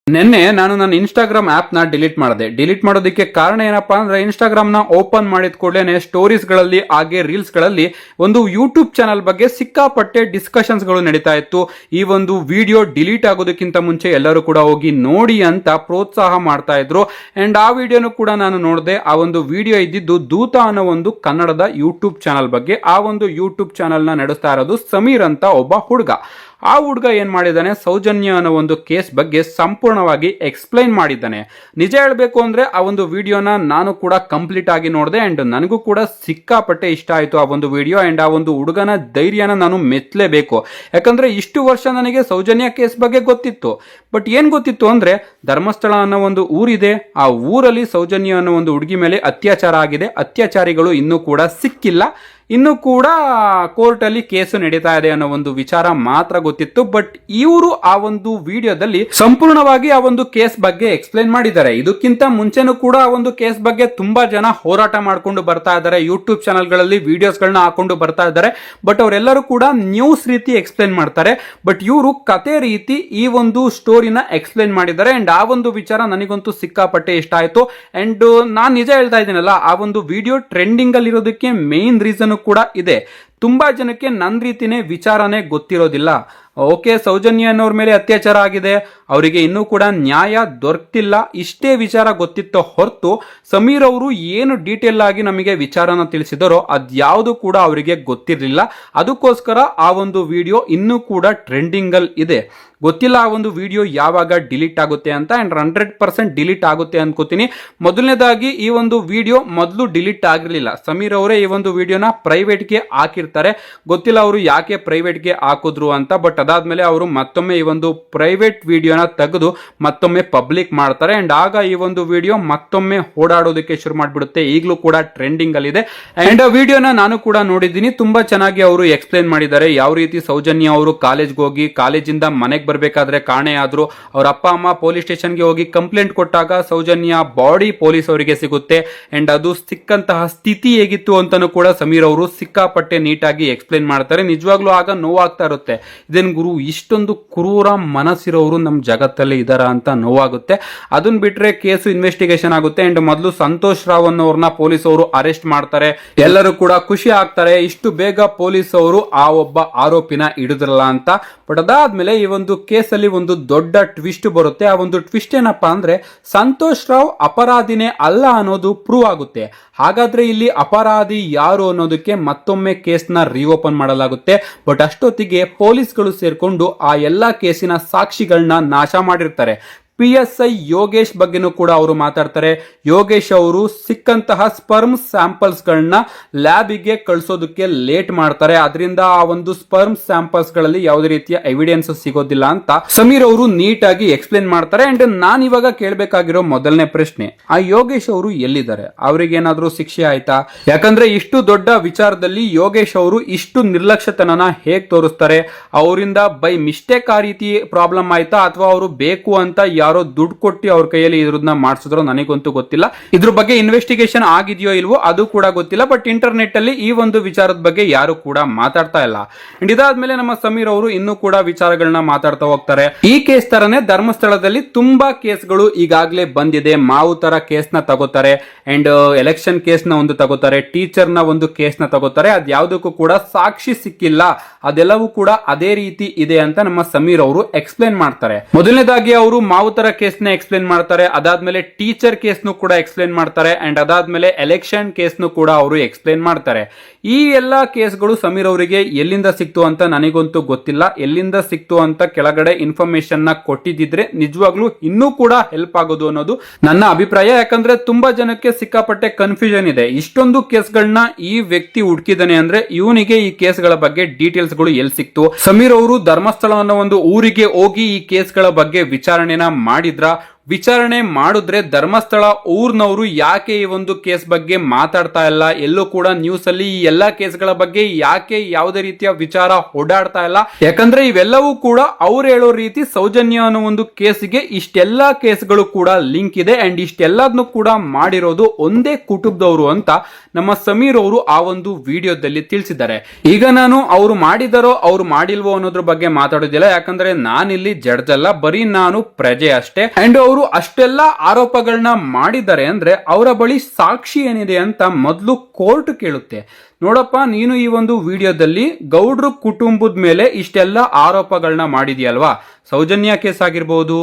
ನಿನ್ನೆ ನಾನು ನನ್ನ ಇನ್ಸ್ಟಾಗ್ರಾಮ್ ಆಪ್ ನ ಡಿಲೀಟ್ ಮಾಡಿದೆ. ಡಿಲೀಟ್ ಮಾಡೋದಕ್ಕೆ ಕಾರಣ ಏನಪ್ಪಾ ಅಂದ್ರೆ ಇನ್ಸ್ಟಾಗ್ರಾಮ್ ನ ಓಪನ್ ಮಾಡಿದ ಕೂಡಲೇ ಸ್ಟೋರೀಸ್ ಗಳಲ್ಲಿ ಹಾಗೆ ರೀಲ್ಸ್ ಗಳಲ್ಲಿ ಒಂದು ಯೂಟ್ಯೂಬ್ ಚಾನಲ್ ಬಗ್ಗೆ ಸಿಕ್ಕಾಪಟ್ಟೆ ಡಿಸ್ಕಷನ್ಸ್ ಗಳು ನಡೀತಾ ಇತ್ತು. ಈ ಒಂದು ವಿಡಿಯೋ ಡಿಲೀಟ್ ಆಗೋದಕ್ಕಿಂತ ಮುಂಚೆ ಎಲ್ಲರೂ ಕೂಡ ಹೋಗಿ ನೋಡಿ ಅಂತ ಪ್ರೋತ್ಸಾಹ ಮಾಡ್ತಾ ಇದ್ರು. ಅಂಡ್ ಆ ವಿಡಿಯೋನು ಕೂಡ ನಾನು ನೋಡಿದೆ. ಆ ಒಂದು ವಿಡಿಯೋ ಇದ್ದಿದ್ದು ದೂತ ಅನ್ನೋ ಒಂದು ಕನ್ನಡದ ಯೂಟ್ಯೂಬ್ ಚಾನಲ್ ಬಗ್ಗೆ. ಆ ಒಂದು ಯೂಟ್ಯೂಬ್ ಚಾನಲ್ ನ ನಡೆಸ್ತಾ ಇರೋದು ಸಮೀರ್ ಅಂತ ಒಬ್ಬ ಹುಡುಗ. ಆ ಹುಡುಗ ಏನ್ ಮಾಡಿದ್ದಾನೆ, ಸೌಜನ್ಯ ಅನ್ನೋ ಒಂದು ಕೇಸ್ ಬಗ್ಗೆ ಸಂಪೂರ್ಣವಾಗಿ ಎಕ್ಸ್ಪ್ಲೈನ್ ಮಾಡಿದ್ದಾನೆ. ನಿಜ ಹೇಳಬೇಕು ಅಂದ್ರೆ ಆ ಒಂದು ವಿಡಿಯೋನ ನಾನು ಕೂಡ ಕಂಪ್ಲೀಟ್ ಆಗಿ ನೋಡಿದೆ ಅಂಡ್ ನನಗೂ ಕೂಡ ಸಿಕ್ಕಾಪಟ್ಟೆ ಇಷ್ಟ ಆಯ್ತು ಆ ಒಂದು ವಿಡಿಯೋ. ಅಂಡ್ ಆ ಒಂದು ಹುಡುಗನ ಧೈರ್ಯನ ನಾನು ಮೆಚ್ಚಲೇಬೇಕು. ಯಾಕಂದ್ರೆ ಇಷ್ಟು ವರ್ಷ ನನಗೆ ಸೌಜನ್ಯ ಕೇಸ್ ಬಗ್ಗೆ ಗೊತ್ತಿತ್ತು. ಬಟ್ ಏನ್ ಗೊತ್ತಿತ್ತು ಅಂದ್ರೆ ಧರ್ಮಸ್ಥಳ ಅನ್ನೋ ಒಂದು ಊರಿದೆ, ಆ ಊರಲ್ಲಿ ಸೌಜನ್ಯ ಅನ್ನೋ ಒಂದು ಹುಡುಗಿ ಮೇಲೆ ಅತ್ಯಾಚಾರ ಆಗಿದೆ. ಅತ್ಯಾಚಾರಿಗಳು ಇನ್ನೂ ಕೂಡ ಸಿಕ್ಕಿಲ್ಲ, ಇನ್ನು ಕೂಡ ಕೋರ್ಟ್ ಅಲ್ಲಿ ಕೇಸು ನಡೀತಾ ಇದೆ ಅನ್ನೋ ಒಂದು ವಿಚಾರ ಮಾತ್ರ ಗೊತ್ತಿತ್ತು. ಬಟ್ ಇವರು ಆ ಒಂದು ವಿಡಿಯೋದಲ್ಲಿ ಸಂಪೂರ್ಣವಾಗಿ ಆ ಒಂದು ಕೇಸ್ ಬಗ್ಗೆ ಎಕ್ಸ್ಪ್ಲೈನ್ ಮಾಡಿದ್ದಾರೆ. ಇದಕ್ಕಿಂತ ಮುಂಚೆನೂ ಕೂಡ ಆ ಒಂದು ಕೇಸ್ ಬಗ್ಗೆ ತುಂಬಾ ಜನ ಹೋರಾಟ ಮಾಡ್ಕೊಂಡು ಬರ್ತಾ ಇದ್ದಾರೆ, ಯೂಟ್ಯೂಬ್ ಚಾನಲ್ ಗಳಲ್ಲಿ ವಿಡಿಯೋಸ್ ಗಳನ್ನ ಹಾಕೊಂಡು ಬರ್ತಾ ಇದ್ದಾರೆ. ಬಟ್ ಅವರೆಲ್ಲರೂ ಕೂಡ ನ್ಯೂಸ್ ರೀತಿ ಎಕ್ಸ್ಪ್ಲೈನ್ ಮಾಡ್ತಾರೆ. ಬಟ್ ಇವರು ಕತೆ ರೀತಿ ಈ ಒಂದು ಸ್ಟೋರಿನ ಎಕ್ಸ್ಪ್ಲೈನ್ ಮಾಡಿದ್ದಾರೆ. ಅಂಡ್ ಆ ಒಂದು ವಿಚಾರ ನನಗಂತೂ ಸಿಕ್ಕಾಪಟ್ಟೆ ಇಷ್ಟ ಆಯ್ತು. ಅಂಡ್ ನಾನ್ ನಿಜ ಹೇಳ್ತಾ ಇದ್ದೀನಲ್ಲ, ಆ ಒಂದು ವಿಡಿಯೋ ಟ್ರೆಂಡಿಂಗ್ ಅಲ್ಲಿ ಇರೋದಕ್ಕೆ ಮೇನ್ ರೀಸನ್ ಕೂಡ ಇದೆ. ತುಂಬಾ ಜನಕ್ಕೆ ನನ್ನ ರೀತಿನೇ ವಿಚಾರನೇ ಗೊತ್ತಿರೋದಿಲ್ಲ. ಓಕೆ, ಸೌಜನ್ಯ ಅನ್ನೋರ್ ಮೇಲೆ ಅತ್ಯಾಚಾರ ಆಗಿದೆ, ಅವರಿಗೆ ಇನ್ನೂ ಕೂಡ ನ್ಯಾಯ ದೊರಕ್ತಿಲ್ಲ, ಇಷ್ಟೇ ವಿಚಾರ ಗೊತ್ತಿತ್ತೋ ಹೊರತು ಸಮೀರ್ ಅವರು ಏನು ಡೀಟೇಲ್ ಆಗಿ ನಮಗೆ ವಿಚಾರನ ತಿಳಿಸಿದರೋ ಅದ್ಯಾವುದು ಕೂಡ ಅವರಿಗೆ ಗೊತ್ತಿರಲಿಲ್ಲ. ಅದಕ್ಕೋಸ್ಕರ ಆ ಒಂದು ವಿಡಿಯೋ ಇನ್ನೂ ಕೂಡ ಟ್ರೆಂಡಿಂಗ್ ಅಲ್ಲಿ ಇದೆ. ಗೊತ್ತಿಲ್ಲ ಆ ಒಂದು ವಿಡಿಯೋ ಯಾವಾಗ ಡಿಲೀಟ್ ಆಗುತ್ತೆ ಅಂತ. ಅಂಡ್ 100% ಡಿಲೀಟ್ ಆಗುತ್ತೆ ಅನ್ಕೋತೀನಿ. ಮೊದಲನೇದಾಗಿ ಈ ಒಂದು ವಿಡಿಯೋ ಮೊದಲು ಡಿಲೀಟ್ ಆಗಿರಲಿಲ್ಲ. ಸಮೀರ್ ಅವರೇ ಈ ಒಂದು ವಿಡಿಯೋನ ಪ್ರೈವೇಟ್ಗೆ ಹಾಕಿರ್ತಾರೆ. ಗೊತ್ತಿಲ್ಲ ಅವರು ಯಾಕೆ ಪ್ರೈವೇಟ್ಗೆ ಹಾಕಿದ್ರು ಅಂತ. ಬಟ್ ಅದಾದ್ಮೇಲೆ ಅವರು ಮತ್ತೊಮ್ಮೆ ಈ ಒಂದು ಪ್ರೈವೇಟ್ ವಿಡಿಯೋನ ತೆಗೆದು ಮತ್ತೊಮ್ಮೆ ಪಬ್ಲಿಕ್ ಮಾಡ್ತಾರೆ. ಅಂಡ್ ಆಗ ಈ ಒಂದು ವಿಡಿಯೋ ಮತ್ತೊಮ್ಮೆ ಓಡಾಡೋದಕ್ಕೆ ಶುರು ಮಾಡ್ಬಿಡುತ್ತೆ. ಈಗಲೂ ಕೂಡ ಟ್ರೆಂಡಿಂಗ್ ಅಲ್ಲಿ ಇದೆ. ಅಂಡ್ ಆ ವಿಡಿಯೋನ ನಾನು ಕೂಡ ನೋಡಿದ್ದೀನಿ. ತುಂಬಾ ಚೆನ್ನಾಗಿ ಅವರು ಎಕ್ಸ್ಪ್ಲೈನ್ ಮಾಡಿದ್ದಾರೆ. ಯಾವ ರೀತಿ ಸೌಜನ್ಯ ಅವರು ಕಾಲೇಜ್ಗೆ ಹೋಗಿ ಕಾಲೇಜಿಂದ ಮನೆಗೆ ಬರ್ಬೇಕಾದ್ರೆ ಕಾಣೆ ಆದ್ರು. ಅವ್ರ ಅಪ್ಪ ಅಮ್ಮ ಪೊಲೀಸ್ ಸ್ಟೇಷನ್ಗೆ ಹೋಗಿ ಕಂಪ್ಲೇಂಟ್ ಕೊಟ್ಟಾಗ ಸೌಜನ್ಯ ಬಾಡಿ ಪೊಲೀಸ್ ಅವರಿಗೆ ಸಿಗುತ್ತೆ. ಅಂಡ್ ಅದು ಸಿಕ್ಕಂತಹ ಸ್ಥಿತಿ ಹೇಗಿತ್ತು ಅಂತಾನು ಕೂಡ ಸಮೀರ್ ಅವರು ಸಿಕ್ಕಾಪಟ್ಟೆ ನೀಟಾಗಿ ಎಕ್ಸ್ಪ್ಲೈನ್ ಮಾಡ್ತಾರೆ. ನಿಜವಾಗ್ಲೂ ಆಗ ನೋವಾಗ್ತಾ ಇರುತ್ತೆ. ಇದೇನ್ ಗುರು, ಇಷ್ಟೊಂದು ಕ್ರೂರ ಮನಸ್ಸಿರೋರು ನಮ್ಮ ಜಗತ್ತಲ್ಲಿ ಇದಾರ ಅಂತ ನೋವಾಗುತ್ತೆ. ಅದನ್ನ ಬಿಟ್ರೆ ಕೇಸು ಇನ್ವೆಸ್ಟಿಗೇಷನ್ ಆಗುತ್ತೆ. ಅಂಡ್ ಮೊದಲು ಸಂತೋಷ್ ರಾವ್ ಅನ್ನೋರ್ನ ಪೊಲೀಸ್ ಅವರು ಅರೆಸ್ಟ್ ಮಾಡ್ತಾರೆ. ಎಲ್ಲರೂ ಕೂಡ ಖುಷಿ ಆಗ್ತಾರೆ, ಇಷ್ಟು ಬೇಗ ಪೊಲೀಸ್ ಅವರು ಆ ಒಬ್ಬ ಆರೋಪಿನ ಹಿಡಿದ್ರಲ್ಲ ಅಂತ. ಬಟ್ ಅದಾದ್ಮೇಲೆ ಈ ಒಂದು ಕೇಸಲ್ಲಿ ಒಂದು ದೊಡ್ಡ ಟ್ವಿಸ್ಟ್ ಬರುತ್ತೆ. ಆ ಒಂದು ಟ್ವಿಸ್ಟ್ ಏನಪ್ಪಾ ಅಂದ್ರೆ ಸಂತೋಷ್ ರಾವ್ ಅಪರಾಧಿನೇ ಅಲ್ಲ ಅನ್ನೋದು ಪ್ರೂವ್ ಆಗುತ್ತೆ. ಹಾಗಾದ್ರೆ ಇಲ್ಲಿ ಅಪರಾಧಿ ಯಾರು ಅನ್ನೋದಕ್ಕೆ ಮತ್ತೊಮ್ಮೆ ಕೇಸ್ನ ರಿಓಪನ್ ಮಾಡಲಾಗುತ್ತೆ. ಬಟ್ ಅಷ್ಟೊತ್ತಿಗೆ ಪೊಲೀಸ್ಗಳು ಸೇರ್ಕೊಂಡು ಆ ಎಲ್ಲಾ ಕೇಸಿನ ಸಾಕ್ಷಿಗಳನ್ನ ನಾಶ ಮಾಡಿರ್ತಾರೆ. PSI ಯೋಗೇಶ್ ಬಗ್ಗೆನೂ ಕೂಡ ಅವರು ಮಾತಾಡ್ತಾರೆ. ಯೋಗೇಶ್ ಅವರು ಸಿಕ್ಕಂತಹ ಸ್ಪರ್ಮ್ ಸ್ಯಾಂಪಲ್ಸ್ ಗಳನ್ನ ಲ್ಯಾಬಿಗೆ ಕಳಿಸೋದಕ್ಕೆ ಲೇಟ್ ಮಾಡ್ತಾರೆ. ಅದರಿಂದ ಆ ಒಂದು ಸ್ಪರ್ಮ್ ಸ್ಯಾಂಪಲ್ಸ್ ಗಳಲ್ಲಿ ಯಾವುದೇ ರೀತಿಯ ಎವಿಡೆನ್ಸ್ ಸಿಗೋದಿಲ್ಲ ಅಂತ ಸಮೀರ್ ಅವರು ನೀಟಾಗಿ ಎಕ್ಸ್ಪ್ಲೇನ್ ಮಾಡ್ತಾರೆ. ಅಂಡ್ ನಾನು ಇವಾಗ ಕೇಳಬೇಕಾಗಿರೋ ಮೊದಲನೇ ಪ್ರಶ್ನೆ, ಆ ಯೋಗೇಶ್ ಅವರು ಎಲ್ಲಿದ್ದಾರೆ? ಅವರಿಗೆ ಏನಾದ್ರೂ ಶಿಕ್ಷೆ ಆಯ್ತಾ? ಯಾಕಂದ್ರೆ ಇಷ್ಟು ದೊಡ್ಡ ವಿಚಾರದಲ್ಲಿ ಯೋಗೇಶ್ ಅವರು ಇಷ್ಟು ನಿರ್ಲಕ್ಷ್ಯತನನ ಹೇಗ್ ತೋರಿಸ್ತಾರೆ? ಅವರಿಂದ ಬೈ ಮಿಸ್ಟೇಕ್ ಆ ರೀತಿ ಪ್ರಾಬ್ಲಮ್ ಆಯ್ತಾ, ಅಥವಾ ಅವರು ಬೇಕು ಅಂತ ಯಾರೋ ದುಡ್ಡು ಕೊಟ್ಟು ಅವ್ರ ಕೈಯಲ್ಲಿ ಇದ್ರನ್ನ ಮಾಡಿಸಿದ್ರು? ನನಗಂತೂ ಗೊತ್ತಿಲ್ಲ. ಇದ್ರ ಬಗ್ಗೆ ಇನ್ವೆಸ್ಟಿಗೇಷನ್ ಆಗಿದೆಯೋ ಇಲ್ವೋ ಅದು ಕೂಡ ಗೊತ್ತಿಲ್ಲ. ಬಟ್ ಇಂಟರ್ನೆಟ್ ಅಲ್ಲಿ ಈ ಒಂದು ವಿಚಾರದ ಬಗ್ಗೆ ಯಾರು ಕೂಡ ಮಾತಾಡ್ತಾ ಇಲ್ಲ. ಅಂಡ್ ಇದಾದ್ಮೇಲೆ ನಮ್ಮ ಸಮೀರ್ ಅವರು ಇನ್ನೂ ಕೂಡ ವಿಚಾರಗಳನ್ನ ಮಾತಾಡ್ತಾ ಹೋಗ್ತಾರೆ. ಈ ಕೇಸ್ ತರನೇ ಧರ್ಮಸ್ಥಳದಲ್ಲಿ ತುಂಬಾ ಕೇಸ್ಗಳು ಈಗಾಗಲೇ ಬಂದಿದೆ. ಮಾವು ತರ ಕೇಸ್ ನ ತಗೋತಾರೆ, ಅಂಡ್ ಎಲೆಕ್ಷನ್ ಕೇಸ್ ನ ಒಂದು ತಗೋತಾರೆ, ಟೀಚರ್ ನ ಒಂದು ಕೇಸ್ ನ ತಗೋತಾರೆ. ಅದ್ಯಾವುದಕ್ಕೂ ಕೂಡ ಸಾಕ್ಷಿ ಸಿಕ್ಕಿಲ್ಲ, ಅದೆಲ್ಲವೂ ಕೂಡ ಅದೇ ರೀತಿ ಇದೆ ಅಂತ ನಮ್ಮ ಸಮೀರ್ ಅವರು ಎಕ್ಸ್ಪ್ಲೇನ್ ಮಾಡ್ತಾರೆ. ಮೊದಲನೇದಾಗಿ ಅವರು ಮಾವು ತರ ಕೇಸ್ ನ ಎಕ್ಸ್ಪ್ಲೇನ್ ಮಾಡ್ತಾರೆ. ಅದಾದ್ಮೇಲೆ ಟೀಚರ್ ಕೇಸ್ ನು ಕೂಡ ಎಕ್ಸ್ಪ್ಲೇನ್ ಮಾಡ್ತಾರೆ. ಅಂಡ್ ಅದಾದ್ಮೇಲೆ ಎಲೆಕ್ಷನ್ ಕೇಸ್ ನು ಕೂಡ ಅವರು ಎಕ್ಸ್ಪ್ಲೇನ್ ಮಾಡ್ತಾರೆ. ಈ ಎಲ್ಲಾ ಕೇಸ್ಗಳು ಸಮೀರ್ ಅವರಿಗೆ ಎಲ್ಲಿಂದ ಸಿಕ್ತು ಅಂತ ನನಗಂತೂ ಗೊತ್ತಿಲ್ಲ. ಎಲ್ಲಿಂದ ಸಿಕ್ತು ಅಂತ ಕೆಳಗಡೆ ಇನ್ಫಾರ್ಮೇಶನ್ ನ ಕೊಟ್ಟಿದ್ರೆ ನಿಜವಾಗ್ಲೂ ಇನ್ನೂ ಕೂಡ ಹೆಲ್ಪ್ ಆಗೋದು ಅನ್ನೋದು ನನ್ನ ಅಭಿಪ್ರಾಯ. ಯಾಕಂದ್ರೆ ತುಂಬಾ ಜನಕ್ಕೆ ಸಿಕ್ಕಾಪಟ್ಟೆ ಕನ್ಫ್ಯೂಷನ್ ಇದೆ. ಇಷ್ಟೊಂದು ಕೇಸ್ಗಳನ್ನ ಈ ವ್ಯಕ್ತಿ ಹುಡುಕಿದಾನೆ ಅಂದ್ರೆ ಇವನಿಗೆ ಈ ಕೇಸ್ಗಳ ಬಗ್ಗೆ ಡೀಟೇಲ್ಸ್ ಗಳು ಎಲ್ಲಿ ಸಿಕ್ತು? ಸಮೀರ್ ಅವರು ಧರ್ಮಸ್ಥಳ ಅನ್ನೋ ಒಂದು ಊರಿಗೆ ಹೋಗಿ ಈ ಕೇಸ್ಗಳ ಬಗ್ಗೆ ವಿಚಾರಣೆನ ಮಾಡಿದ್ರ? ವಿಚಾರಣೆ ಮಾಡಿದ್ರೆ ಧರ್ಮಸ್ಥಳ ಊರ್ನವರು ಯಾಕೆ ಈ ಒಂದು ಕೇಸ್ ಬಗ್ಗೆ ಮಾತಾಡ್ತಾ ಇಲ್ಲ, ಎಲ್ಲೂ ಕೂಡ ನ್ಯೂಸ್ ಅಲ್ಲಿ ಈ ಎಲ್ಲಾ ಕೇಸ್ಗಳ ಬಗ್ಗೆ ಯಾಕೆ ಯಾವುದೇ ರೀತಿಯ ವಿಚಾರ ಓಡಾಡ್ತಾ ಇಲ್ಲ? ಯಾಕಂದ್ರೆ ಇವೆಲ್ಲವೂ ಕೂಡ ಅವ್ರು ಹೇಳೋ ರೀತಿ ಸೌಜನ್ಯ ಅನ್ನೋ ಒಂದು ಕೇಸಿಗೆ ಇಷ್ಟೆಲ್ಲಾ ಕೇಸ್ಗಳು ಕೂಡ ಲಿಂಕ್ ಇದೆ ಅಂಡ್ ಇಷ್ಟೆಲ್ಲದನ್ನು ಕೂಡ ಮಾಡಿರೋದು ಒಂದೇ ಕುಟುಂಬದವರು ಅಂತ ನಮ್ಮ ಸಮೀರ್ ಅವರು ಆ ಒಂದು ವಿಡಿಯೋದಲ್ಲಿ ತಿಳಿಸಿದ್ದಾರೆ. ಈಗ ನಾನು ಅವ್ರು ಮಾಡಿದಾರೋ ಅವ್ರು ಮಾಡಿಲ್ವೋ ಅನ್ನೋದ್ರ ಬಗ್ಗೆ ಮಾತಾಡೋದಿಲ್ಲ, ಯಾಕಂದ್ರೆ ನಾನಿಲ್ಲಿ ಜಡ್ಜ್ ಅಲ್ಲ, ಬರೀ ನಾನು ಪ್ರಜೆ ಅಷ್ಟೇ. ಅಂಡ್ ಅವರು ಅಷ್ಟೆಲ್ಲ ಆರೋಪಗಳನ್ನ ಮಾಡಿದ್ದಾರೆ ಅಂದ್ರೆ ಅವರ ಬಳಿ ಸಾಕ್ಷಿ ಏನಿದೆ ಅಂತ ಮೊದಲು ಕೋರ್ಟ್ ಕೇಳುತ್ತೆ. ನೋಡಪ್ಪ, ನೀನು ಈ ಒಂದು ವಿಡಿಯೋದಲ್ಲಿ ಗೌಡ್ರ ಕುಟುಂಬದ ಮೇಲೆ ಇಷ್ಟೆಲ್ಲ ಆರೋಪಗಳನ್ನ ಮಾಡಿದ್ಯಲ್ವಾ, ಸೌಜನ್ಯ ಕೇಸ್ ಆಗಿರ್ಬೋದು,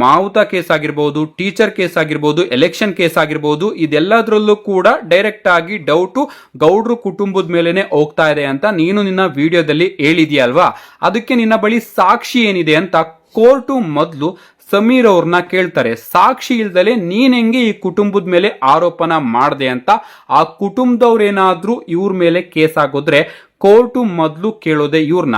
ಮಾವುತ ಕೇಸ್ ಆಗಿರ್ಬೋದು, ಟೀಚರ್ ಕೇಸ್ ಆಗಿರ್ಬೋದು, ಎಲೆಕ್ಷನ್ ಕೇಸ್ ಆಗಿರ್ಬೋದು, ಇದೆಲ್ಲದರಲ್ಲೂ ಕೂಡ ಡೈರೆಕ್ಟ್ ಆಗಿ ಡೌಟು ಗೌಡ್ರ ಕುಟುಂಬದ ಮೇಲೆನೆ ಹೋಗ್ತಾ ಇದೆ ಅಂತ ನೀನು ನಿನ್ನ ವಿಡಿಯೋದಲ್ಲಿ ಹೇಳಿದ್ಯಲ್ವಾ, ಅದಕ್ಕೆ ನಿನ್ನ ಬಳಿ ಸಾಕ್ಷಿ ಏನಿದೆ ಅಂತ ಕೋರ್ಟು ಮೊದಲು ಸಮೀರ್ ಅವ್ರನ್ನ ಕೇಳ್ತಾರೆ. ಸಾಕ್ಷಿ ಇಲ್ದಲೆ ನೀನ್ ಹೆಂಗೆ ಈ ಕುಟುಂಬದ ಮೇಲೆ ಆರೋಪನ ಮಾಡ್ದೆ ಅಂತ. ಆ ಕುಟುಂಬದವ್ರೇನಾದ್ರೂ ಇವ್ರ ಮೇಲೆ ಕೇಸ್ ಆಗೋದ್ರೆ ಕೋರ್ಟು ಮೊದಲು ಕೇಳೋದೆ ಇವ್ರನ್ನ.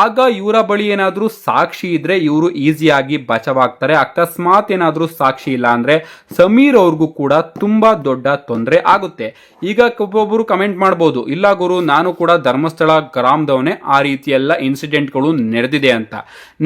ಆಗ ಇವರ ಬಳಿ ಏನಾದ್ರೂ ಸಾಕ್ಷಿ ಇದ್ರೆ ಇವರು ಈಸಿಯಾಗಿ ಬಚಾವಾಗ್ತಾರೆ. ಅಕಸ್ಮಾತ್ ಏನಾದ್ರೂ ಸಾಕ್ಷಿ ಇಲ್ಲ ಅಂದ್ರೆ ಸಮೀರ್ ಅವ್ರಿಗೂ ಕೂಡ ತುಂಬಾ ದೊಡ್ಡ ತೊಂದರೆ ಆಗುತ್ತೆ. ಈಗ ಒಬ್ಬೊಬ್ರು ಕಮೆಂಟ್ ಮಾಡ್ಬೋದು, ಇಲ್ಲ ಗುರು ನಾನು ಕೂಡ ಧರ್ಮಸ್ಥಳ ಗ್ರಾಮದವನೇ, ಆ ರೀತಿ ಎಲ್ಲ ಇನ್ಸಿಡೆಂಟ್ಗಳು ನಡೆದಿದೆ ಅಂತ.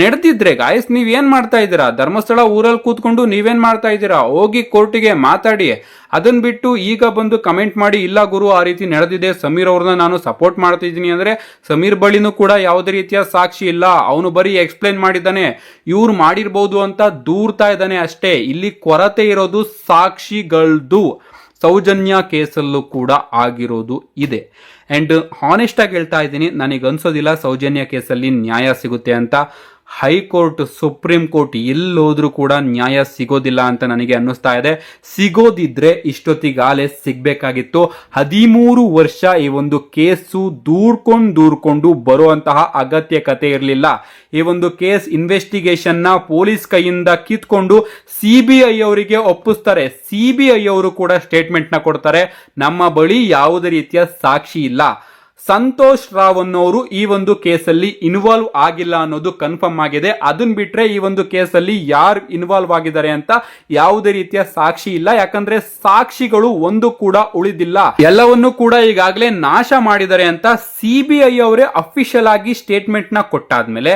ನಡೆದಿದ್ರೆ ಗಾಯ್ಸ್ ನೀವೇನ್ ಮಾಡ್ತಾ ಇದ್ದೀರಾ? ಧರ್ಮಸ್ಥಳ ಊರಲ್ಲಿ ಕೂತ್ಕೊಂಡು ನೀವೇನ್ ಮಾಡ್ತಾ ಇದ್ದೀರಾ? ಹೋಗಿ ಕೋರ್ಟಿಗೆ ಮಾತಾಡಿ. ಅದನ್ನ ಬಿಟ್ಟು ಈಗ ಬಂದು ಕಮೆಂಟ್ ಮಾಡಿ ಇಲ್ಲ ಗುರು ಆ ರೀತಿ ನಡೆದಿದೆ, ಸಮೀರ್ ಅವ್ರನ್ನ ನಾನು ಸಪೋರ್ಟ್ ಮಾಡ್ತಿದ್ದೀನಿ ಅಂದ್ರೆ ಸಮೀರ್ ಬಳಿನೂ ಕೂಡ ಯಾವುದೇ ರೀತಿಯ ಸಾಕ್ಷಿ ಇಲ್ಲ, ಅವನು ಬರೀ ಎಕ್ಸ್ಪ್ಲೈನ್ ಮಾಡಿದ್ದಾನೆ, ಇವ್ರು ಮಾಡಿರ್ಬೋದು ಅಂತ ದೂರ್ತಾ ಇದ್ದಾನೆ ಅಷ್ಟೇ. ಇಲ್ಲಿ ಕೊರತೆ ಇರೋದು ಸಾಕ್ಷಿಗಳದ್ದು. ಸೌಜನ್ಯ ಕೇಸಲ್ಲೂ ಕೂಡ ಆಗಿರೋದು ಇದೆ. ಅಂಡ್ ಹಾನೆಸ್ಟ್ ಆಗಿ ಹೇಳ್ತಾ ಇದ್ದೀನಿ, ನನಗೆ ಅನ್ಸೋದಿಲ್ಲ ಸೌಜನ್ಯ ಕೇಸಲ್ಲಿ ನ್ಯಾಯ ಸಿಗುತ್ತೆ ಅಂತ. ಹೈಕೋರ್ಟ್, ಸುಪ್ರೀಂ ಕೋರ್ಟ್ ಎಲ್ಲೋದ್ರೂ ಕೂಡ ನ್ಯಾಯ ಸಿಗೋದಿಲ್ಲ ಅಂತ ನನಗೆ ಅನ್ನಿಸ್ತಾ ಇದೆ. ಸಿಗೋದಿದ್ರೆ ಇಷ್ಟೊತ್ತಿಗಾಲೇ ಸಿಗ್ಬೇಕಾಗಿತ್ತು. 13 ವರ್ಷ ಈ ಒಂದು ಕೇಸು ದೂರ್ಕೊಂಡು ಬರುವಂತಹ ಅಗತ್ಯಕತೆ ಇರಲಿಲ್ಲ. ಈ ಒಂದು ಕೇಸ್ ಇನ್ವೆಸ್ಟಿಗೇಷನ್ ನ ಪೊಲೀಸ್ ಕೈಯಿಂದ ಕಿತ್ಕೊಂಡು CBI ಅವರಿಗೆ ಒಪ್ಪಿಸ್ತಾರೆ. CBI ಅವರು ಕೂಡ ಸ್ಟೇಟ್ಮೆಂಟ್ ನ ಕೊಡ್ತಾರೆ, ನಮ್ಮ ಬಳಿ ಯಾವುದೇ ರೀತಿಯ ಸಾಕ್ಷಿ ಇಲ್ಲ. ಸಂತೋಷ್ ರಾವ್ ಅನ್ನೋರು ಈ ಒಂದು ಕೇಸಲ್ಲಿ ಇನ್ವಾಲ್ವ್ ಆಗಿಲ್ಲ ಅನ್ನೋದು ಕನ್ಫರ್ಮ್ ಆಗಿದೆ. ಅದನ್ನ ಬಿಟ್ರೆ ಈ ಒಂದು ಕೇಸಲ್ಲಿ ಯಾರು ಇನ್ವಾಲ್ವ್ ಆಗಿದ್ದಾರೆ ಅಂತ ಯಾವುದೇ ರೀತಿಯ ಸಾಕ್ಷಿ ಇಲ್ಲ. ಯಾಕಂದ್ರೆ ಸಾಕ್ಷಿಗಳು ಒಂದು ಕೂಡ ಉಳಿದಿಲ್ಲ, ಎಲ್ಲವನ್ನೂ ಕೂಡ ಈಗಾಗಲೇ ನಾಶ ಮಾಡಿದ್ದಾರೆ ಅಂತ CBI ಅವರೇ ಅಫಿಷಿಯಲ್ ಆಗಿ ಸ್ಟೇಟ್ಮೆಂಟ್ ನ ಕೊಟ್ಟಾದ್ಮೇಲೆ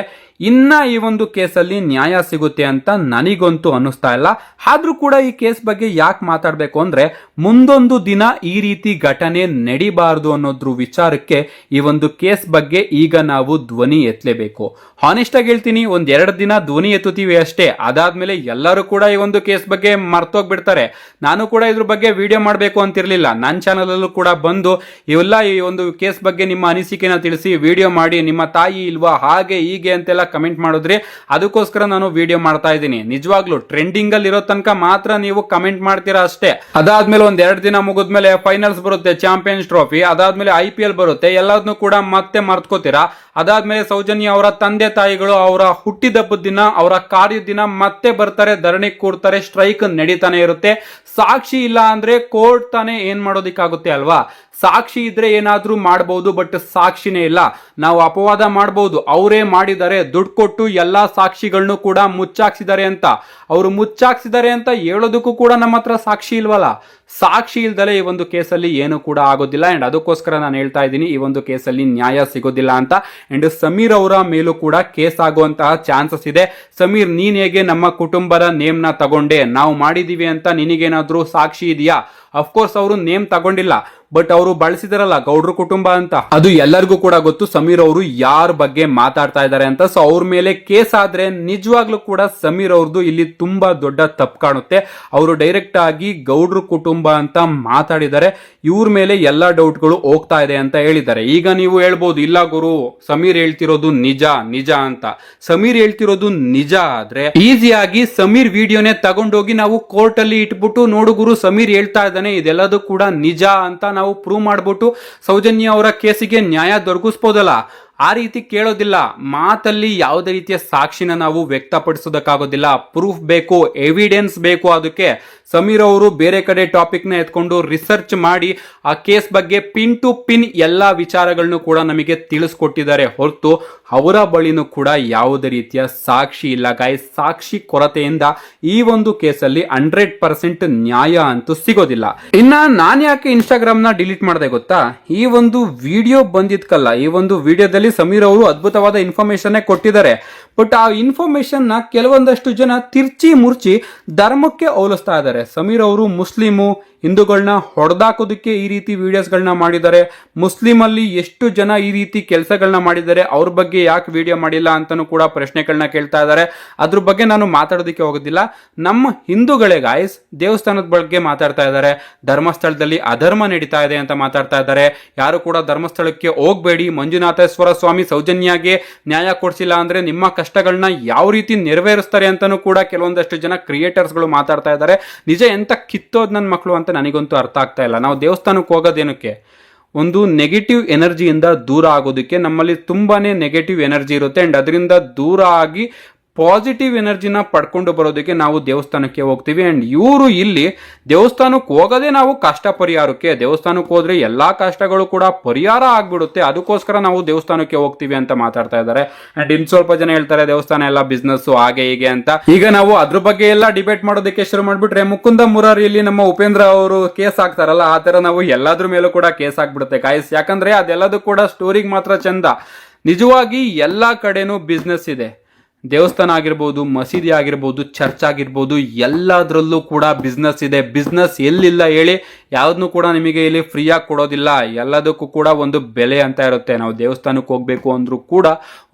ಇನ್ನ ಈ ಒಂದು ಕೇಸಲ್ಲಿ ನ್ಯಾಯ ಸಿಗುತ್ತೆ ಅಂತ ನನಗಂತೂ ಅನ್ನಿಸ್ತಾ ಇಲ್ಲ. ಆದ್ರೂ ಕೂಡ ಈ ಕೇಸ್ ಬಗ್ಗೆ ಯಾಕೆ ಮಾತಾಡಬೇಕು ಅಂದ್ರೆ ಮುಂದೊಂದು ದಿನ ಈ ರೀತಿ ಘಟನೆ ನಡಿಬಾರದು ಅನ್ನೋದ್ರ ವಿಚಾರಕ್ಕೆ ಈ ಒಂದು ಕೇಸ್ ಬಗ್ಗೆ ಈಗ ನಾವು ಧ್ವನಿ ಎತ್ತಲೇಬೇಕು. ಹಾನೆಸ್ಟ್ ಆಗಿ ಹೇಳ್ತೀನಿ, 1-2 ದಿನ ಧ್ವನಿ ಎತ್ತುತ್ತೀವಿ ಅಷ್ಟೇ, ಅದಾದ್ಮೇಲೆ ಎಲ್ಲರೂ ಕೂಡ ಈ ಒಂದು ಕೇಸ್ ಬಗ್ಗೆ ಮರ್ತೋಗ್ಬಿಡ್ತಾರೆ. ನಾನು ಕೂಡ ಇದ್ರ ಬಗ್ಗೆ ವಿಡಿಯೋ ಮಾಡಬೇಕು ಅಂತಿರ್ಲಿಲ್ಲ, ನನ್ನ ಚಾನಲ್ ಅಲ್ಲೂ ಕೂಡ ಬಂದು ಇವೆಲ್ಲ ಈ ಒಂದು ಕೇಸ್ ಬಗ್ಗೆ ನಿಮ್ಮ ಅನಿಸಿಕೆನ ತಿಳಿಸಿ ವಿಡಿಯೋ ಮಾಡಿ, ನಿಮ್ಮ ತಾಯಿ ಇಲ್ವಾ ಹಾಗೆ ಹೀಗೆ ಅಂತೆಲ್ಲ ಕಮೆಂಟ್ ಮಾಡಿದ್ರಿ, ಅದಕ್ಕೋಸ್ಕರ ನಾನು ವಿಡಿಯೋ ಮಾಡ್ತಾ ಇದ್ದೀನಿ. ನಿಜವಾಗ್ಲೂ ಟ್ರೆಂಡಿಂಗ್ ಅಲ್ಲಿ ಇರೋ ತನಕ ಮಾತ್ರ ನೀವು ಕಮೆಂಟ್ ಮಾಡ್ತೀರಾ ಅಷ್ಟೇ. ಅದಾದ್ಮೇಲೆ 1-2 ದಿನ ಮುಗಿದ್ಮೇಲೆ ಫೈನಲ್ಸ್ ಬರುತ್ತೆ, ಚಾಂಪಿಯನ್ಸ್ ಟ್ರೋಫಿ, ಅದಾದ್ಮೇಲೆ IPL ಬರುತ್ತೆ, ಎಲ್ಲದನ್ನು ಕೂಡ ಮತ್ತೆ ಮರ್ತ್ಕೋತೀರಾ. ಅದಾದ್ಮೇಲೆ ಸೌಜನ್ಯ ಅವರ ತಂದೆ ತಾಯಿಗಳು ಅವರ ಹುಟ್ಟಿದಬ್ಬದ ದಿನ, ಅವರ ಕಾರ್ಯದ ದಿನ ಮತ್ತೆ ಬರ್ತಾರೆ, ಧರಣಿ ಕೂರ್ತಾರೆ, ಸ್ಟ್ರೈಕ್ ನಡೀತಾನೆ ಇರುತ್ತೆ. ಸಾಕ್ಷಿ ಇಲ್ಲ ಅಂದ್ರೆ ಕೋರ್ಟ್ ತಾನೇ ಏನ್ ಮಾಡೋದಿಕ್ಕಾಗುತ್ತೆ ಅಲ್ವಾ? ಸಾಕ್ಷಿ ಇದ್ರೆ ಏನಾದ್ರೂ ಮಾಡಬಹುದು, ಬಟ್ ಸಾಕ್ಷಿನೇ ಇಲ್ಲ. ನಾವು ಅಪವಾದ ಮಾಡಬಹುದು, ಅವರೇ ಮಾಡಿದ್ದಾರೆ, ದುಡ್ಡು ಕೊಟ್ಟು ಎಲ್ಲಾ ಸಾಕ್ಷಿಗಳನ್ನು ಕೂಡ ಮುಚ್ಚಾಕ್ಸಿದ್ದಾರೆ ಅಂತ. ಅವರು ಮುಚ್ಚಾಕ್ಸಿದ್ದಾರೆ ಅಂತ ಹೇಳೋದಕ್ಕೂ ಕೂಡ ನಮ್ಮ ಹತ್ರ ಸಾಕ್ಷಿ ಇಲ್ವಲ್ಲ. ಸಾಕ್ಷಿ ಇಲ್ದಲೆ ಈ ಒಂದು ಕೇಸಲ್ಲಿ ಏನು ಕೂಡ ಆಗೋದಿಲ್ಲ. ಅಂಡ್ ಅದಕ್ಕೋಸ್ಕರ ನಾನು ಹೇಳ್ತಾ ಇದ್ದೀನಿ ಈ ಒಂದು ಕೇಸಲ್ಲಿ ನ್ಯಾಯ ಸಿಗೋದಿಲ್ಲ ಅಂತ. ಅಂಡ್ ಸಮೀರ್ ಅವರ ಮೇಲೂ ಕೂಡ ಕೇಸ್ ಆಗುವಂತಹ ಚಾನ್ಸಸ್ ಇದೆ. ಸಮೀರ್, ನೀನ್ ಹೇಗೆ ನಮ್ಮ ಕುಟುಂಬದ ನೇಮ್ ನ ತಗೊಂಡೆ, ನಾವು ಮಾಡಿದೀವಿ ಅಂತ ನಿನಗೇನಾದ್ರೂ ಸಾಕ್ಷಿ ಇದೆಯಾ? ಅಫ್ಕೋರ್ಸ್ ಅವರು ನೇಮ್ ತಗೊಂಡಿಲ್ಲ, ಬಟ್ ಅವರು ಬಳಸಿದಾರಲ್ಲ ಗೌಡ್ರ ಕುಟುಂಬ ಅಂತ, ಅದು ಎಲ್ಲರಿಗೂ ಕೂಡ ಗೊತ್ತು ಸಮೀರ್ ಅವರು ಯಾರ ಬಗ್ಗೆ ಮಾತಾಡ್ತಾ ಇದ್ದಾರೆ ಅಂತ. ಸೊ ಅವ್ರ ಮೇಲೆ ಕೇಸ್ ಆದ್ರೆ ನಿಜವಾಗ್ಲೂ ಕೂಡ ಸಮೀರ್ ಅವ್ರದ್ದು ಇಲ್ಲಿ ತುಂಬಾ ದೊಡ್ಡ ತಪ್ಪು ಕಾಣುತ್ತೆ. ಅವರು ಡೈರೆಕ್ಟ್ ಆಗಿ ಗೌಡ್ರ ಕುಟುಂಬ ಅಂತ ಮಾತಾಡಿದ್ದಾರೆ, ಇವ್ರ ಮೇಲೆ ಎಲ್ಲಾ ಡೌಟ್ಗಳು ಹೋಗ್ತಾ ಇದೆ ಅಂತ ಹೇಳಿದ್ದಾರೆ. ಈಗ ನೀವು ಹೇಳ್ಬೋದು, ಇಲ್ಲ ಗುರು ಸಮೀರ್ ಹೇಳ್ತಿರೋದು ನಿಜ ಅಂತ. ಸಮೀರ್ ಹೇಳ್ತಿರೋದು ನಿಜ ಆದ್ರೆ ಈಸಿಯಾಗಿ ಸಮೀರ್ ವಿಡಿಯೋನೇ ತಗೊಂಡೋಗಿ ನಾವು ಕೋರ್ಟ್ ಅಲ್ಲಿ ಇಟ್ಬಿಟ್ಟು, ನೋಡು ಗುರು ಸಮೀರ್ ಹೇಳ್ತಾ ಇದ್ದಾನೆ ಇದೆಲ್ಲದೂ ಕೂಡ ನಿಜ ಅಂತ ನಾವು ಪ್ರೂವ್ ಮಾಡ್ಬಿಟ್ಟು ಸೌಜನ್ಯ ಅವರ ಕೇಸಿಗೆ ನ್ಯಾಯ ದೊರಕಿಸಬಹುದಲ್ಲ. ಆ ರೀತಿ ಕೇಳೋದಿಲ್ಲ. ಮಾತಲ್ಲಿ ಯಾವುದೇ ರೀತಿಯ ಸಾಕ್ಷಿನ ನಾವು ವ್ಯಕ್ತಪಡಿಸೋದಕ್ಕಾಗೋದಿಲ್ಲ. ಪ್ರೂಫ್ ಬೇಕು, ಎವಿಡೆನ್ಸ್ ಬೇಕು. ಅದಕ್ಕೆ ಸಮೀರ್ ಅವರು ಬೇರೆ ಕಡೆ ಟಾಪಿಕ್ ನ ಎತ್ಕೊಂಡು ರಿಸರ್ಚ್ ಮಾಡಿ ಆ ಕೇಸ್ ಬಗ್ಗೆ ಪಿನ್ ಟು ಪಿನ್ ಎಲ್ಲಾ ವಿಚಾರಗಳನ್ನು ಕೂಡ ನಮಗೆ ತಿಳಿಸ್ಕೊಟ್ಟಿದ್ದಾರೆ ಹೊರತು ಅವರ ಬಳಿನೂ ಕೂಡ ಯಾವುದೇ ರೀತಿಯ ಸಾಕ್ಷಿ ಇಲ್ಲ ಗಾಯ್ಸ್. ಸಾಕ್ಷಿ ಕೊರತೆಯಿಂದ ಈ ಒಂದು ಕೇಸಲ್ಲಿ 100% ನ್ಯಾಯ ಅಂತೂ ಸಿಗೋದಿಲ್ಲ. ಇನ್ನ ನಾನು ಯಾಕೆ ಇನ್ಸ್ಟಾಗ್ರಾಮ್ ನ ಡಿಲೀಟ್ ಮಾಡಿದೆ ಗೊತ್ತಾ? ಈ ಒಂದು ವಿಡಿಯೋ ಬಂದಿದ್ಕಲ್ಲ, ಈ ಒಂದು ವಿಡಿಯೋದಲ್ಲಿ ಸಮೀರ್ ಅವರು ಅದ್ಭುತವಾದ ಇನ್ಫಾರ್ಮೇಶನ್ ಕೊಟ್ಟಿದ್ದಾರೆ. ಬಟ್ ಆ ಇನ್ಫಾರ್ಮೇಶನ್ ನ ಕೆಲವೊಂದಷ್ಟು ಜನ ತಿರ್ಚಿ ಮುರ್ಚಿ ಧರ್ಮಕ್ಕೆ ಹೋಲಿಸ್ತಾ ಇದ್ದಾರೆ. ಸಮೀರ್ ಅವರು ಮುಸ್ಲಿಮು, ಹಿಂದೂಗಳನ್ನ ಹೊಡೆದಾಕೋದಕ್ಕೆ ಈ ರೀತಿ ವಿಡಿಯೋಸ್ಗಳನ್ನ ಮಾಡಿದ್ದಾರೆ. ಮುಸ್ಲಿಂ ಅಲ್ಲಿ ಎಷ್ಟು ಜನ ಈ ರೀತಿ ಕೆಲಸಗಳನ್ನ ಮಾಡಿದ್ದಾರೆ, ಅವ್ರ ಬಗ್ಗೆ ಯಾಕೆ ವಿಡಿಯೋ ಮಾಡಿಲ್ಲ ಅಂತಾನೂ ಕೂಡ ಪ್ರಶ್ನೆಗಳನ್ನ ಕೇಳ್ತಾ ಇದ್ದಾರೆ. ಅದ್ರ ಬಗ್ಗೆ ನಾನು ಮಾತಾಡೋದಕ್ಕೆ ಹೋಗೋದಿಲ್ಲ. ನಮ್ಮ ಹಿಂದೂಗಳೇ ಗಾಯ್ಸ್ ದೇವಸ್ಥಾನದ ಬಗ್ಗೆ ಮಾತಾಡ್ತಾ ಇದ್ದಾರೆ, ಧರ್ಮಸ್ಥಳದಲ್ಲಿ ಅಧರ್ಮ ನಡೀತಾ ಇದೆ ಅಂತ ಮಾತಾಡ್ತಾ ಇದ್ದಾರೆ. ಯಾರು ಕೂಡ ಧರ್ಮಸ್ಥಳಕ್ಕೆ ಹೋಗ್ಬೇಡಿ, ಮಂಜುನಾಥೇಶ್ವರ ಸ್ವಾಮಿ ಸೌಜನ್ಯಗೆ ನ್ಯಾಯ ಕೊಡ್ಸಿಲ್ಲ ಅಂದ್ರೆ ನಿಮ್ಮ ಕಷ್ಟಗಳನ್ನ ಯಾವ ರೀತಿ ನೆರವೇರಿಸ್ತಾರೆ ಅಂತಾನೂ ಕೂಡ ಕೆಲವೊಂದಷ್ಟು ಜನ ಕ್ರಿಯೇಟರ್ಸ್ಗಳು ಮಾತಾಡ್ತಾ ಇದ್ದಾರೆ. ನಿಜ ಎಂತ ಕಿತ್ತೋದ್ ನನ್ನ ಮಕ್ಕಳು ಅಂತ ನನಗಂತೂ ಅರ್ಥ ಆಗ್ತಾ ಇಲ್ಲ. ನಾವು ದೇವಸ್ಥಾನಕ್ಕೆ ಹೋಗೋದೇನಕ್ಕೆ? ಒಂದು ನೆಗೆಟಿವ್ ಎನರ್ಜಿಯಿಂದ ದೂರ ಆಗೋದಕ್ಕೆ. ನಮ್ಮಲ್ಲಿ ತುಂಬಾನೇ ನೆಗೆಟಿವ್ ಎನರ್ಜಿ ಇರುತ್ತೆ ಅಂಡ್ ಅದರಿಂದ ದೂರ ಆಗಿ ಪಾಸಿಟಿವ್ ಎನರ್ಜಿನ ಪಡ್ಕೊಂಡು ಬರೋದಕ್ಕೆ ನಾವು ದೇವಸ್ಥಾನಕ್ಕೆ ಹೋಗ್ತೀವಿ. ಅಂಡ್ ಇವರು ಇಲ್ಲಿ ದೇವಸ್ಥಾನಕ್ಕೆ ಹೋಗೋದೇ ನಾವು ಕಷ್ಟ ಪರಿಹಾರಕ್ಕೆ. ದೇವಸ್ಥಾನಕ್ಕೆ ಹೋದ್ರೆ ಎಲ್ಲಾ ಕಷ್ಟಗಳು ಕೂಡ ಪರಿಹಾರ ಆಗ್ಬಿಡುತ್ತೆ, ಅದಕ್ಕೋಸ್ಕರ ನಾವು ದೇವಸ್ಥಾನಕ್ಕೆ ಹೋಗ್ತೀವಿ ಅಂತ ಮಾತಾಡ್ತಾ ಇದ್ದಾರೆ. ಅಂಡ್ ಇನ್ ಸ್ವಲ್ಪ ಜನ ಹೇಳ್ತಾರೆ ದೇವಸ್ಥಾನ ಎಲ್ಲ ಬಿಸ್ನೆಸ್ ಹಾಗೆ ಹೀಗೆ ಅಂತ. ಈಗ ನಾವು ಅದ್ರ ಬಗ್ಗೆ ಎಲ್ಲ ಡಿಬೇಟ್ ಮಾಡೋದಕ್ಕೆ ಶುರು ಮಾಡ್ಬಿಟ್ರೆ ಮುಕುಂದ ಮುರಾರಿಯಲ್ಲಿ ನಮ್ಮ ಉಪೇಂದ್ರ ಅವರು ಕೇಸ್ ಹಾಕ್ತಾರಲ್ಲ, ಆ ತರ ನಾವು ಎಲ್ಲಾದ್ರ ಮೇಲೂ ಕೂಡ ಕೇಸ್ ಹಾಕ್ಬಿಡುತ್ತೆ ಗಾಯ್ಸ್. ಯಾಕಂದ್ರೆ ಅದೆಲ್ಲದೂ ಕೂಡ ಸ್ಟೋರಿಗೆ ಮಾತ್ರ ಚಂದ. ನಿಜವಾಗಿ ಎಲ್ಲಾ ಕಡೆನೂ ಬಿಸ್ನೆಸ್ ಇದೆ. ದೇವಸ್ಥಾನ ಆಗಿರ್ಬೋದು, ಮಸೀದಿ ಆಗಿರ್ಬೋದು, ಚರ್ಚ್ ಆಗಿರ್ಬೋದು, ಎಲ್ಲದರಲ್ಲೂ ಕೂಡ ಬಿಸ್ನೆಸ್ ಇದೆ. ಬಿಸ್ನೆಸ್ ಎಲ್ಲಿಲ್ಲ ಹೇಳಿ? ಯಾವ್ದನ್ನು ಕೂಡ ನಿಮಗೆ ಇಲ್ಲಿ ಫ್ರೀಯಾಗಿ ಕೊಡೋದಿಲ್ಲ. ಎಲ್ಲದಕ್ಕೂ ಕೂಡ ಒಂದು ಬೆಲೆ ಅಂತ ಇರುತ್ತೆ. ನಾವು ದೇವಸ್ಥಾನಕ್ಕೆ ಹೋಗ್ಬೇಕು ಅಂದ್ರೂ ಕೂಡ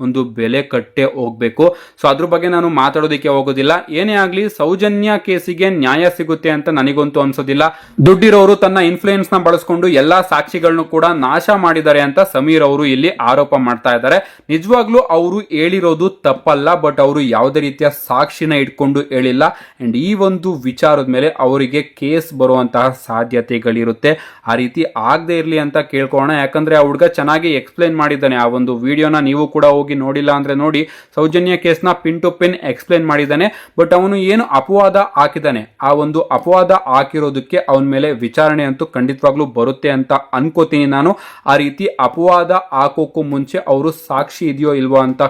ಒಂದು ಬೆಲೆ ಕಟ್ಟೆ ಹೋಗ್ಬೇಕು. ಸೊ ಅದ್ರ ಬಗ್ಗೆ ನಾನು ಮಾತಾಡೋದಕ್ಕೆ ಹೋಗೋದಿಲ್ಲ. ಏನೇ ಆಗ್ಲಿ ಸೌಜನ್ಯ ಕೇಸಿಗೆ ನ್ಯಾಯ ಸಿಗುತ್ತೆ ಅಂತ ನನಗಂತೂ ಅನ್ಸೋದಿಲ್ಲ. ದುಡ್ಡಿರೋರು ತನ್ನ ಇನ್ಫ್ಲೂಯೆನ್ಸ್ ನ ಬಳಸ್ಕೊಂಡು ಎಲ್ಲಾ ಸಾಕ್ಷಿಗಳನ್ನು ಕೂಡ ನಾಶ ಮಾಡಿದ್ದಾರೆ ಅಂತ ಸಮೀರ್ ಅವರು ಇಲ್ಲಿ ಆರೋಪ ಮಾಡ್ತಾ ಇದ್ದಾರೆ. ನಿಜವಾಗ್ಲೂ ಅವರು ಹೇಳಿರೋದು ತಪ್ಪಲ್ಲ, ಬಟ್ ಅವರು ಯಾವುದೇ ರೀತಿಯ ಸಾಕ್ಷಿನ ಇಟ್ಕೊಂಡು ಹೇಳಿಲ್ಲ. ಅಂಡ್ ಈ ಒಂದು ವಿಚಾರದ ಮೇಲೆ ಅವರಿಗೆ ಕೇಸ್ ಬರುವಂತಹ ಸಾಧ್ಯತೆಗಳಿರುತ್ತೆ. ಆ ರೀತಿ ಆಗದೆ ಇರಲಿ ಅಂತ ಕೇಳ್ಕೊಳ್ಳೋಣ. ಯಾಕಂದ್ರೆ ಆ ಹುಡುಗ ಚೆನ್ನಾಗಿ ಎಕ್ಸ್ಪ್ಲೈನ್ ಮಾಡಿದ್ದಾನೆ. ಆ ಒಂದು ವಿಡಿಯೋನ ನೀವು ಕೂಡ ಹೋಗಿ ನೋಡಿಲ್ಲ ಅಂದ್ರೆ ನೋಡಿ. ಸೌಜನ್ಯ ಕೇಸ್ನ ಪಿನ್ ಟು ಪಿನ್ ಎಕ್ಸ್ಪ್ಲೈನ್ ಮಾಡಿದ್ದಾನೆ. ಬಟ್ ಅವನು ಏನು ಅಪವಾದ ಹಾಕಿದ್ದಾನೆ, ಆ ಒಂದು ಅಪವಾದ ಹಾಕಿರೋದಕ್ಕೆ ಅವನ ಮೇಲೆ ವಿಚಾರಣೆ ಅಂತೂ ಖಂಡಿತವಾಗ್ಲೂ ಬರುತ್ತೆ ಅಂತ ಅನ್ಕೋತೀನಿ ನಾನು. ಆ ರೀತಿ ಅಪವಾದ ಹಾಕೋಕ್ಕೂ ಮುಂಚೆ ಅವರು ಸಾಕ್ಷಿ ಇದೆಯೋ ಇಲ್ವೋ ಅಂತ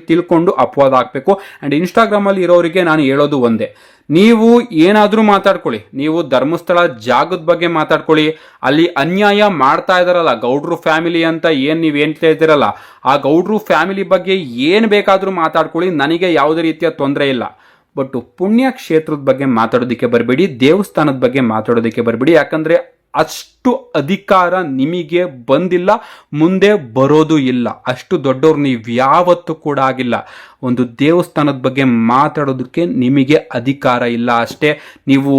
ತಿಳ್ಕೊಂಡು ಅಪವಾದ ಹಾಕ್ಬೇಕು. ಅಂಡ್ ಇನ್ಸ್ಟಾಗ್ರಾಮ್ ಅಲ್ಲಿ ಇರೋರಿಗೆ ನಾನು ಹೇಳೋದು ಒಂದೇ, ನೀವು ಏನಾದ್ರೂ ಮಾತಾಡ್ಕೊಳ್ಳಿ, ನೀವು ಧರ್ಮಸ್ಥಳ ಜಾಗದ ಬಗ್ಗೆ ಮಾತಾಡ್ಕೊಳ್ಳಿ. ಅಲ್ಲಿ ಅನ್ಯಾಯ ಮಾಡ್ತಾ ಇದಾರಲ್ಲ ಗೌಡ್ರು ಫ್ಯಾಮಿಲಿ ಅಂತ ನೀವ್ ಹೇಳ್ತಾ ಇದ್ದೀರಲ್ಲ, ಆ ಗೌಡ್ರು ಫ್ಯಾಮಿಲಿ ಬಗ್ಗೆ ಏನ್ ಬೇಕಾದ್ರೂ ಮಾತಾಡ್ಕೊಳ್ಳಿ, ನನಗೆ ಯಾವುದೇ ರೀತಿಯ ತೊಂದರೆ ಇಲ್ಲ. ಬಟ್ ಪುಣ್ಯ ಕ್ಷೇತ್ರದ ಬಗ್ಗೆ ಮಾತಾಡೋದಕ್ಕೆ ಬರಬೇಡಿ, ದೇವಸ್ಥಾನದ ಬಗ್ಗೆ ಮಾತಾಡೋದಕ್ಕೆ ಬರಬೇಡಿ. ಯಾಕಂದ್ರೆ ಅಷ್ಟು ಅಧಿಕಾರ ನಿಮಗೆ ಬಂದಿಲ್ಲ, ಮುಂದೆ ಬರೋದು ಇಲ್ಲ. ಅಷ್ಟು ದೊಡ್ಡವ್ರು ನೀವು ಯಾವತ್ತೂ ಕೂಡ ಆಗಿಲ್ಲ. ಒಂದು ದೇವಸ್ಥಾನದ ಬಗ್ಗೆ ಮಾತಾಡೋದಕ್ಕೆ ನಿಮಗೆ ಅಧಿಕಾರ ಇಲ್ಲ ಅಷ್ಟೇ. ನೀವು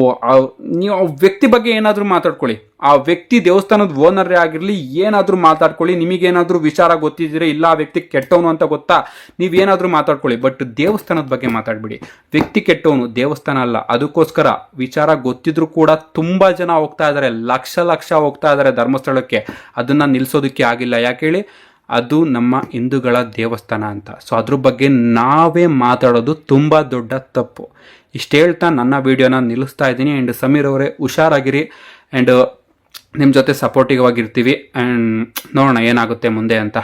ವ್ಯಕ್ತಿ ಬಗ್ಗೆ ಏನಾದರೂ ಮಾತಾಡ್ಕೊಳ್ಳಿ, ಆ ವ್ಯಕ್ತಿ ದೇವಸ್ಥಾನದ ಓನರೇ ಆಗಿರಲಿ, ಏನಾದರೂ ಮಾತಾಡ್ಕೊಳ್ಳಿ. ನಿಮಗೇನಾದರೂ ವಿಚಾರ ಗೊತ್ತಿದ್ರೆ ಇಲ್ಲ ಆ ವ್ಯಕ್ತಿ ಕೆಟ್ಟವನು ಅಂತ ಗೊತ್ತಾ, ನೀವೇನಾದರೂ ಮಾತಾಡ್ಕೊಳ್ಳಿ. ಬಟ್ ದೇವಸ್ಥಾನದ ಬಗ್ಗೆ ಮಾತಾಡ್ಬಿಡಿ. ವ್ಯಕ್ತಿ ಕೆಟ್ಟವನು, ದೇವಸ್ಥಾನ ಅಲ್ಲ. ಅದಕ್ಕೋಸ್ಕರ ವಿಚಾರ ಗೊತ್ತಿದ್ರು ಕೂಡ ತುಂಬಾ ಜನ ಹೋಗ್ತಾ ಇದ್ದಾರೆ, ಲಕ್ಷ ಹೋಗ್ತಾ ಇದ್ದಾರೆ ಧರ್ಮಸ್ಥಳಕ್ಕೆ. ಅದನ್ನ ನಿಲ್ಸೋದಕ್ಕೆ ಆಗಿಲ್ಲ. ಯಾಕೆ ಹೇಳಿ? ಅದು ನಮ್ಮ ಹಿಂದೂಗಳ ದೇವಸ್ಥಾನ ಅಂತ. ಸೊ ಅದ್ರ ಬಗ್ಗೆ ನಾವೇ ಮಾತಾಡೋದು ತುಂಬ ದೊಡ್ಡ ತಪ್ಪು. ಇಷ್ಟು ಹೇಳ್ತಾ ನನ್ನ ವಿಡಿಯೋನ ನಿಲ್ಲಿಸ್ತಾ ಇದ್ದೀನಿ. ಆ್ಯಂಡ್ ಸಮೀರ್ ಅವರೇ ಹುಷಾರಾಗಿರಿ, ಆ್ಯಂಡ್ ನಿಮ್ಮ ಜೊತೆ ಸಪೋರ್ಟಿವ್ ಆಗಿರ್ತೀವಿ. ಆ್ಯಂಡ್ ನೋಡೋಣ ಏನಾಗುತ್ತೆ ಮುಂದೆ ಅಂತ.